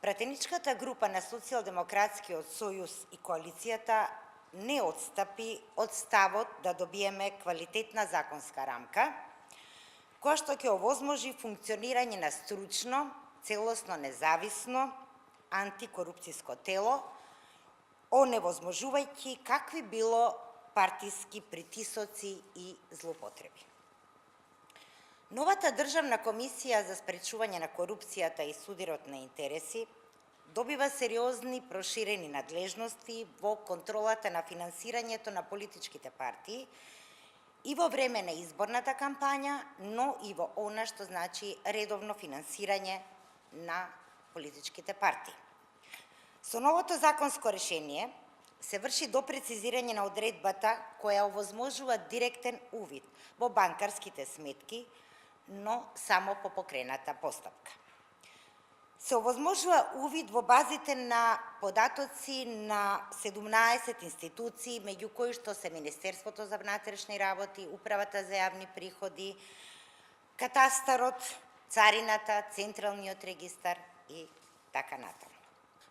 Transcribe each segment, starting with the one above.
Пратеничката група на Социјалдемократскиот сојуз и коалицијата не отстапи од ставот да добиеме квалитетна законска рамка, која што ќе овозможи функционирање на стручно, целосно независно, антикорупцијско тело, оневозможувајќи какви било партиски притисоци и злоупотреби. Новата Државна комисија за спречување на корупцијата и судирот на интереси добива сериозни проширени надлежности во контролата на финансирањето на политичките партии и во време на изборната кампања, но и во она што значи редовно финансирање на политичките партии. Со новото законско решение се врши допрецизирање на одредбата која овозможува директен увид во банкарските сметки, но само по покрената постапка. Се овозможува увид во базите на податоци на 17 институции, меѓу кои што се Министерството за внатрешни работи, Управата за јавни приходи, Катастарот, Царината, Централниот регистар и така натаму.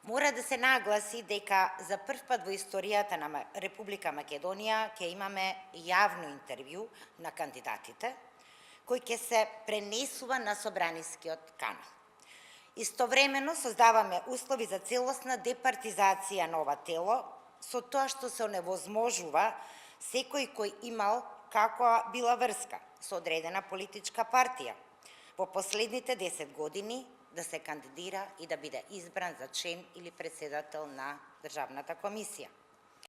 Мора да се нагласи дека за прв пат во историјата на Република Македонија ќе имаме јавно интервју на кандидатите, кој ќе се пренесува на собранискиот канал. Истовремено создаваме услови за целосна департизација на ова тело, со тоа што се оневозможува секој кој имал каква била врска со одредена политичка партија во последните 10 години да се кандидира и да биде избран за член или председател на Државната комисија.